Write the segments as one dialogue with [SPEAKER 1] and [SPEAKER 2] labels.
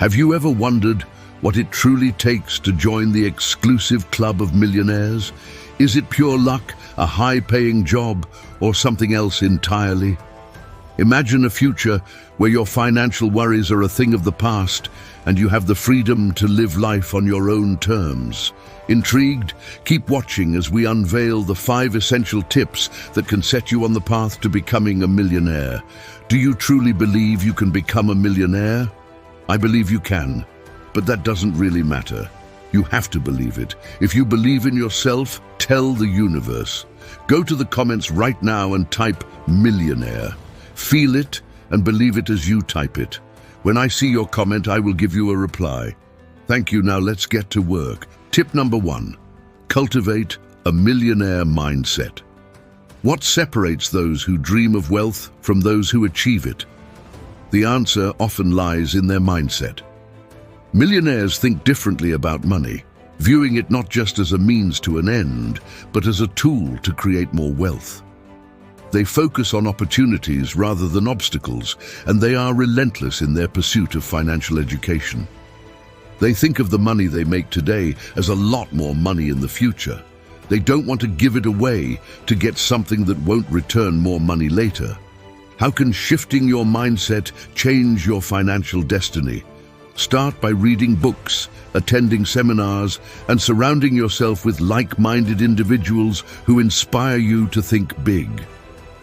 [SPEAKER 1] Have you ever wondered what it truly takes to join the exclusive club of millionaires? Is it pure luck, a high-paying job, or something else entirely? Imagine a future where your financial worries are a thing of the past and you have the freedom to live life on your own terms. Intrigued? Keep watching as we unveil the 5 essential tips that can set you on the path to becoming a millionaire. Do you truly believe you can become a millionaire? I believe you can, but that doesn't really matter. You have to believe it. If you believe in yourself, tell the universe. Go to the comments right now and type millionaire. Feel it and believe it as you type it. When I see your comment, I will give you a reply. Thank you. Now let's get to work. Tip number 1. Cultivate a millionaire mindset. What separates those who dream of wealth from those who achieve it? The answer often lies in their mindset. Millionaires think differently about money, viewing it not just as a means to an end, but as a tool to create more wealth. They focus on opportunities rather than obstacles, and they are relentless in their pursuit of financial education. They think of the money they make today as a lot more money in the future. They don't want to give it away to get something that won't return more money later. How can shifting your mindset change your financial destiny? Start by reading books, attending seminars, and surrounding yourself with like-minded individuals who inspire you to think big.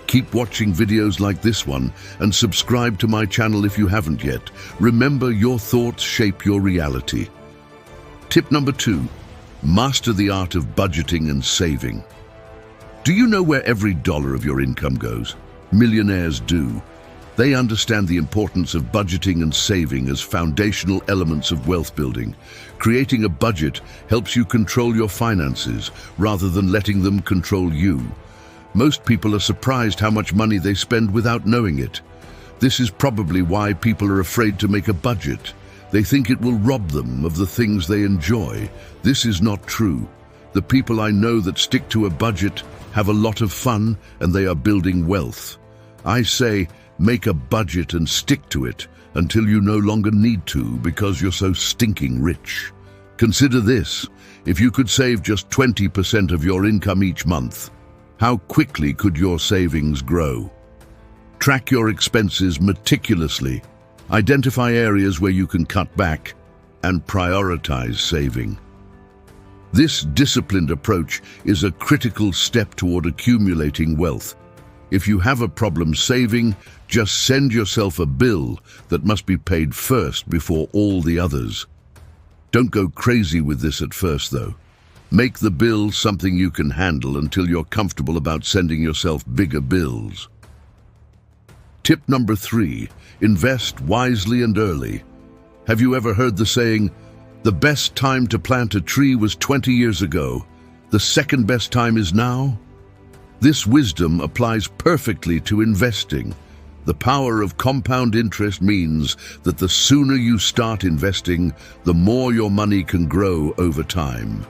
[SPEAKER 1] Keep watching videos like this one and subscribe to my channel if you haven't yet. Remember, your thoughts shape your reality. Tip number 2. Master the art of budgeting and saving. Do you know where every dollar of your income goes? Millionaires do. They understand the importance of budgeting and saving as foundational elements of wealth building. Creating a budget helps you control your finances rather than letting them control you. Most people are surprised how much money they spend without knowing it. This is probably why people are afraid to make a budget. They think it will rob them of the things they enjoy. This is not true. The people I know that stick to a budget have a lot of fun and they are building wealth. I say, make a budget and stick to it until you no longer need to because you're so stinking rich. Consider this: if you could save just 20% of your income each month, how quickly could your savings grow? Track your expenses meticulously. Identify areas where you can cut back and prioritize saving. This disciplined approach is a critical step toward accumulating wealth. If you have a problem saving, just send yourself a bill that must be paid first before all the others. Don't go crazy with this at first, though. Make the bill something you can handle until you're comfortable about sending yourself bigger bills. Tip number 3. Invest wisely and early. Have you ever heard the saying, the best time to plant a tree was 20 years ago, the second best time is now? This wisdom applies perfectly to investing. The power of compound interest means that the sooner you start investing, the more your money can grow over time.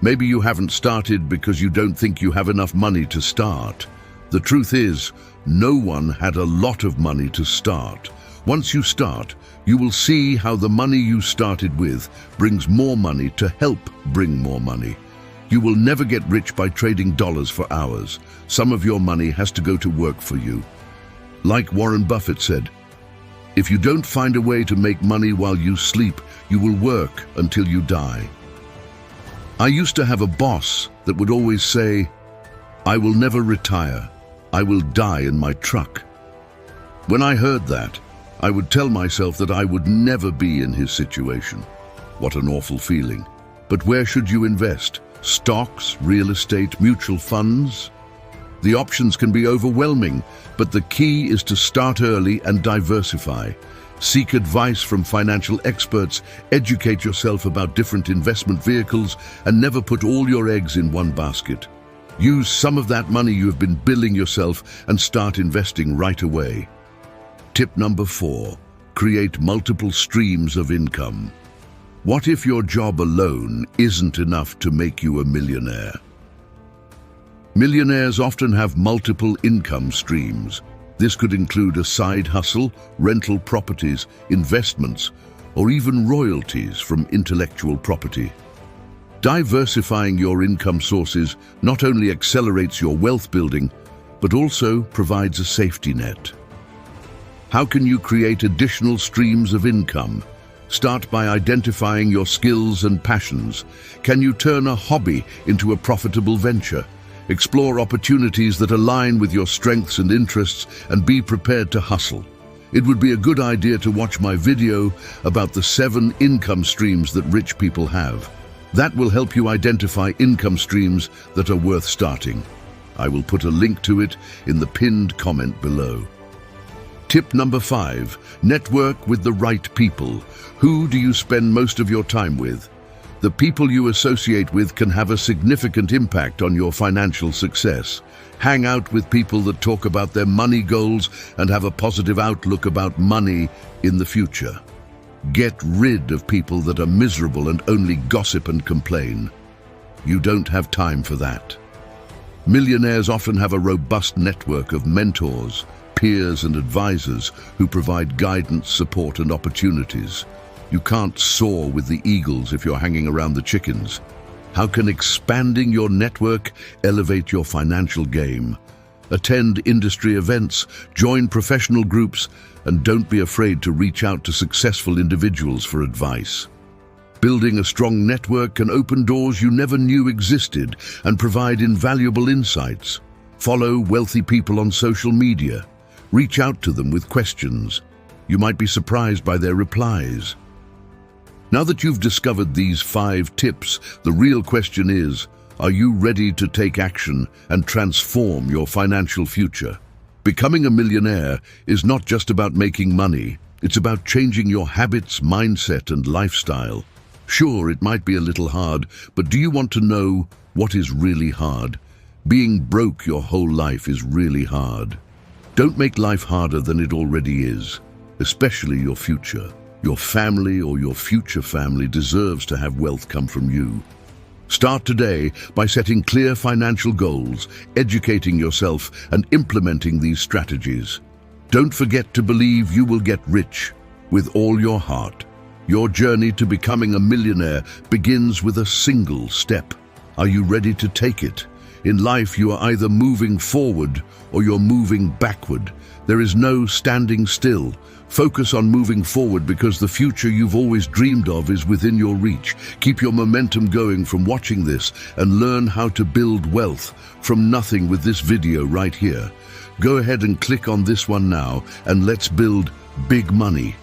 [SPEAKER 1] Maybe you haven't started because you don't think you have enough money to start. The truth is, no one had a lot of money to start. Once you start, you will see how the money you started with brings more money to help bring more money. You will never get rich by trading dollars for hours. Some of your money has to go to work for you. Like Warren Buffett said, if you don't find a way to make money while you sleep, you will work until you die. I used to have a boss that would always say, I will never retire. I will die in my truck. When I heard that, I would tell myself that I would never be in his situation. What an awful feeling. But where should you invest? Stocks, real estate, mutual funds? The options can be overwhelming, but the key is to start early and diversify. Seek advice from financial experts, educate yourself about different investment vehicles, and never put all your eggs in one basket. Use some of that money you have been billing yourself and start investing right away. Tip number 4. Create multiple streams of income. What if your job alone isn't enough to make you a millionaire? Millionaires often have multiple income streams. This could include a side hustle, rental properties, investments, or even royalties from intellectual property. Diversifying your income sources not only accelerates your wealth building, but also provides a safety net. How can you create additional streams of income? Start by identifying your skills and passions. Can you turn a hobby into a profitable venture? Explore opportunities that align with your strengths and interests and be prepared to hustle. It would be a good idea to watch my video about the 7 income streams that rich people have. That will help you identify income streams that are worth starting. I will put a link to it in the pinned comment below. Tip number 5, network with the right people. Who do you spend most of your time with? The people you associate with can have a significant impact on your financial success. Hang out with people that talk about their money goals and have a positive outlook about money in the future. Get rid of people that are miserable and only gossip and complain. You don't have time for that. Millionaires often have a robust network of mentors, peers and advisors who provide guidance, support and opportunities. You can't soar with the eagles if you're hanging around the chickens. How can expanding your network elevate your financial game? Attend industry events, join professional groups, and don't be afraid to reach out to successful individuals for advice. Building a strong network can open doors you never knew existed and provide invaluable insights. Follow wealthy people on social media. Reach out to them with questions. You might be surprised by their replies. Now that you've discovered these 5 tips, the real question is, are you ready to take action and transform your financial future? Becoming a millionaire is not just about making money, it's about changing your habits, mindset, and lifestyle. Sure, it might be a little hard, but do you want to know what is really hard? Being broke your whole life is really hard. Don't make life harder than it already is, especially your future. Your family or your future family deserves to have wealth come from you. Start today by setting clear financial goals, educating yourself, and implementing these strategies. Don't forget to believe you will get rich with all your heart. Your journey to becoming a millionaire begins with a single step. Are you ready to take it? In life, you are either moving forward or you're moving backward. There is no standing still. Focus on moving forward because the future you've always dreamed of is within your reach. Keep your momentum going from watching this and learn how to build wealth from nothing with this video right here. Go ahead and click on this one now and let's build big money.